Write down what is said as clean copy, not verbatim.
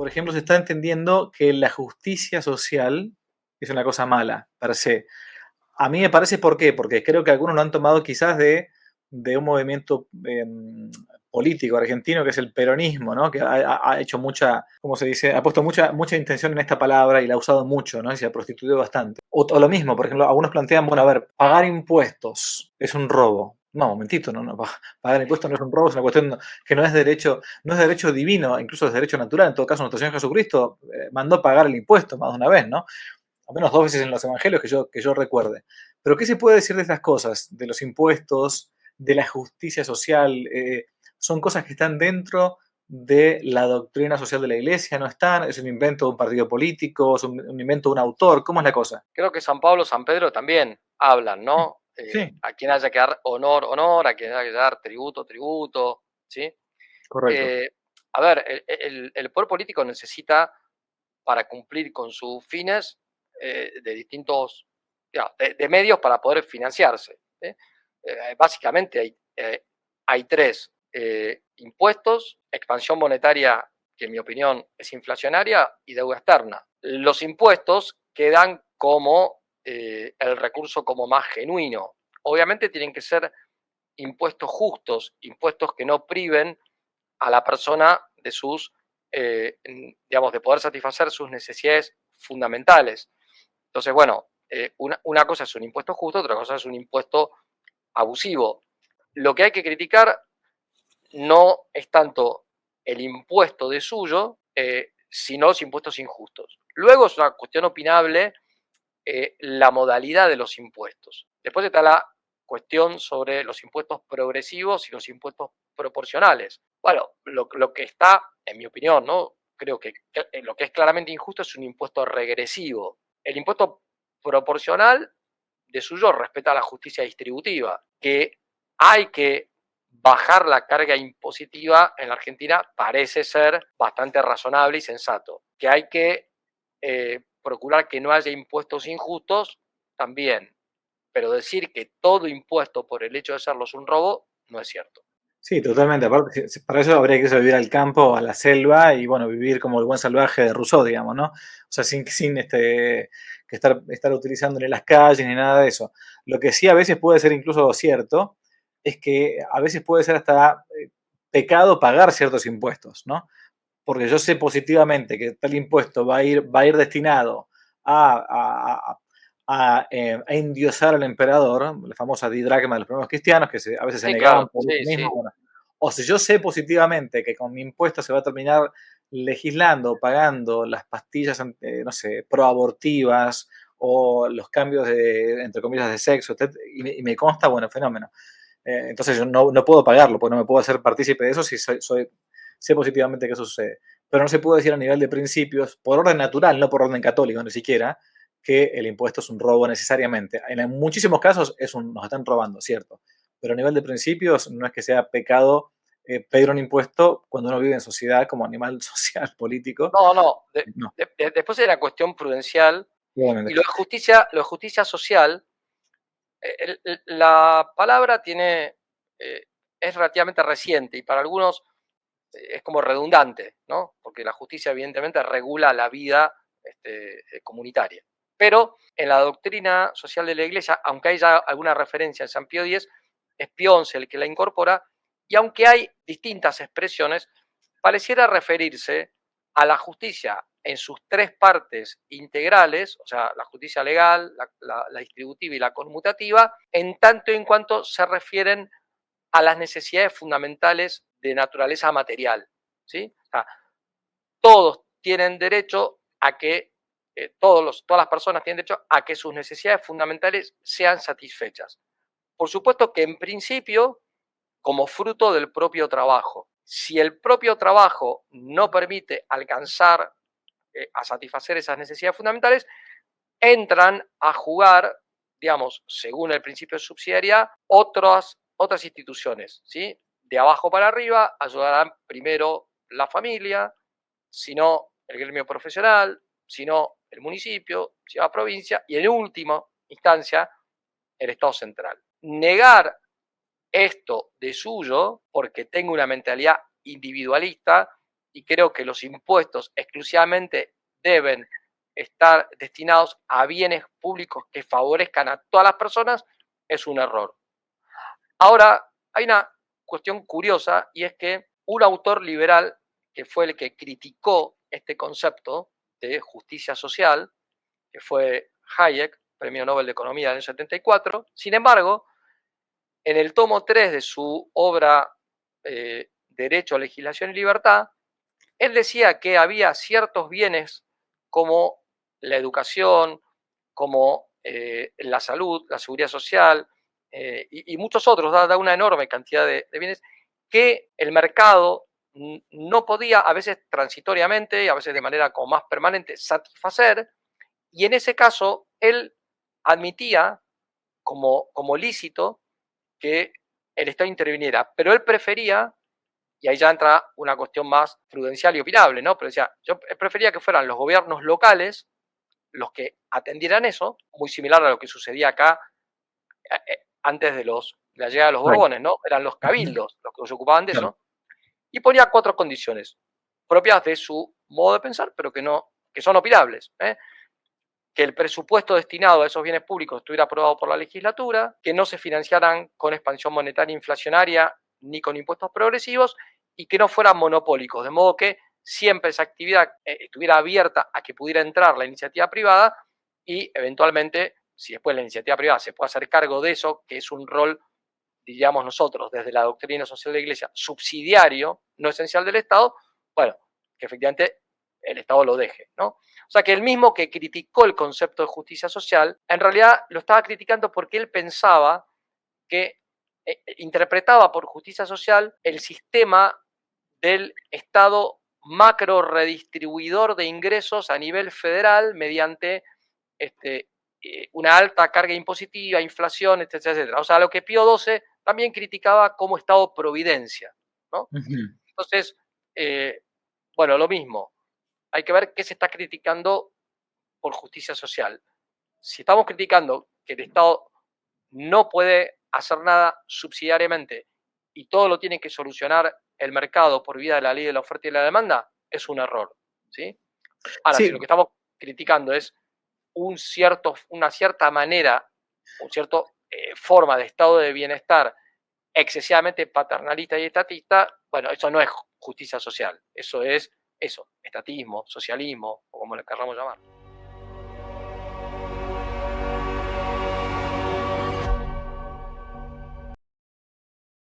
por ejemplo, se está entendiendo que la justicia social es una cosa mala, per se. A mí me parece, ¿por qué? Porque creo que algunos lo han tomado quizás de un movimiento político argentino que es el peronismo, ¿no? Que ha hecho mucha, ¿cómo se dice? Ha puesto mucha intención en esta palabra y la ha usado mucho, ¿no? Y se ha prostituido bastante. O lo mismo, por ejemplo, algunos plantean, bueno, a ver, pagar impuestos es un robo. No, momentito, no, pagar impuestos no es un robo, es una cuestión que no es derecho, no es derecho divino, incluso es derecho natural. En todo caso, nuestro Señor Jesucristo mandó pagar el impuesto más de una vez, ¿no? Al menos dos veces en los evangelios que yo recuerde. Pero ¿qué se puede decir de estas cosas? De los impuestos, de la justicia social. ¿Son cosas que están dentro de la doctrina social de la iglesia? ¿No están? ¿Es un invento de un partido político? ¿Es un invento de un autor? ¿Cómo es la cosa? Creo que San Pablo, San Pedro también hablan, ¿no? Sí, A quien haya que dar honor, honor, a quien haya que dar tributo, tributo, ¿sí? correcto. Eh, a ver, el poder político necesita, para cumplir con sus fines, de distintos, de medios para poder financiarse. ¿Sí? Básicamente hay tres: impuestos, expansión monetaria, que en mi opinión es inflacionaria, y deuda externa. Los impuestos quedan como el recurso como más genuino. Obviamente tienen que ser impuestos justos, impuestos que no priven a la persona de sus, digamos, de poder satisfacer sus necesidades fundamentales. Entonces, bueno, una cosa es un impuesto justo, otra cosa es un impuesto abusivo. Lo que hay que criticar no es tanto el impuesto de suyo, sino los impuestos injustos. Luego es una cuestión opinable la modalidad de los impuestos. Después está la cuestión sobre los impuestos progresivos y los impuestos proporcionales. Bueno, lo que está, en mi opinión, ¿no? Creo que lo que es claramente injusto es un impuesto regresivo. El impuesto proporcional, de suyo, respeta la justicia distributiva, que hay que bajar la carga impositiva en la Argentina parece ser bastante razonable y sensato. Que hay que procurar que no haya impuestos injustos también, pero decir que todo impuesto por el hecho de serlo es un robo no es cierto. Sí, totalmente. Aparte, para eso habría que irse a vivir al campo, a la selva y, bueno, vivir como el buen salvaje de Rousseau, digamos, ¿no? O sea, sin que estar utilizando ni las calles ni nada de eso. Lo que sí a veces puede ser incluso cierto es que a veces puede ser hasta pecado pagar ciertos impuestos, ¿no? Porque yo sé positivamente que tal impuesto va a ir destinado a endiosar al emperador, la famosa didracma de los primeros cristianos, que a veces se Sí, negaban claro, por eso sí, mismo. sí. Bueno, o si yo sé positivamente que con mi impuesto se va a terminar legislando, pagando las pastillas, no sé, proabortivas o los cambios entre comillas, de sexo, y me consta, bueno, fenómeno. Entonces yo no puedo pagarlo, porque no me puedo hacer partícipe de eso si sé positivamente que eso sucede. Pero no se puede decir a nivel de principios, por orden natural, no por orden católico ni siquiera, que el impuesto es un robo necesariamente. En muchísimos casos nos están robando, cierto. Pero a nivel de principios no es que sea pecado pedir un impuesto cuando uno vive en sociedad como animal social, político. No, no. No, Después de la cuestión prudencial y obviamente. lo de justicia social, la palabra eh, es relativamente reciente y para algunos es como redundante, ¿no? Porque la justicia evidentemente regula la vida comunitaria. Pero en la doctrina social de la Iglesia, aunque haya alguna referencia en San Pío X, es Pío XI el que la incorpora, y aunque hay distintas expresiones, pareciera referirse a la justicia en sus tres partes integrales, o sea, la justicia legal, la distributiva y la conmutativa, en tanto y en cuanto se refieren a las necesidades fundamentales de naturaleza material. ¿Sí? O sea, todos tienen derecho a que, todas las personas tienen derecho a que sus necesidades fundamentales sean satisfechas. Por supuesto que en principio, como fruto del propio trabajo. Si el propio trabajo no permite alcanzar a satisfacer esas necesidades fundamentales, entran a jugar, digamos, según el principio de subsidiariedad, otras instituciones, ¿sí? De abajo para arriba ayudarán primero la familia, si no el gremio profesional, si no el municipio, si no la provincia y en última instancia el Estado central. Negar esto de suyo porque tengo una mentalidad individualista y creo que los impuestos exclusivamente deben estar destinados a bienes públicos que favorezcan a todas las personas, es un error. Ahora, hay una cuestión curiosa y es que un autor liberal, que fue el que criticó este concepto de justicia social, que fue Hayek, Premio Nobel de Economía en el 74, sin embargo, en el tomo 3 de su obra Derecho, Legislación y Libertad, él decía que había ciertos bienes como la educación, como la salud, la seguridad social y muchos otros, da una enorme cantidad de bienes que el mercado no podía, a veces transitoriamente y a veces de manera como más permanente, satisfacer, y en ese caso él admitía como lícito que el Estado interviniera, pero él prefería, y ahí ya entra una cuestión más prudencial y opinable, ¿no? Pero decía, yo prefería que fueran los gobiernos locales los que atendieran eso, muy similar a lo que sucedía acá antes de la llegada de los Right. Borbones, ¿no? Eran los cabildos los que se ocupaban de Claro. eso, y ponía 4 condiciones propias de su modo de pensar, pero que son opinables, ¿eh? Que el presupuesto destinado a esos bienes públicos estuviera aprobado por la legislatura, que no se financiaran con expansión monetaria inflacionaria ni con impuestos progresivos y que no fueran monopólicos, de modo que siempre esa actividad estuviera abierta a que pudiera entrar la iniciativa privada y eventualmente, si después la iniciativa privada se puede hacer cargo de eso, que es un rol, diríamos nosotros, desde la doctrina social de la Iglesia, subsidiario, no esencial del Estado, bueno, que efectivamente el Estado lo deje, ¿no? O sea que el mismo que criticó el concepto de justicia social, en realidad lo estaba criticando porque él pensaba que interpretaba por justicia social el sistema del Estado macro redistribuidor de ingresos a nivel federal mediante una alta carga impositiva, inflación, etcétera, etcétera. O sea, lo que Pío XII también criticaba como Estado providencia, ¿no? Ujú. Entonces, bueno, lo mismo. Hay que ver qué se está criticando por justicia social. Si estamos criticando que el Estado no puede hacer nada subsidiariamente y todo lo tiene que solucionar el mercado por vía de la ley de la oferta y la demanda, es un error, ¿sí? Ahora, si lo Sí, que estamos criticando es una cierta manera, una cierta forma de estado de bienestar excesivamente paternalista y estatista, bueno, eso no es justicia social, eso es estatismo, socialismo, o como le queramos llamar.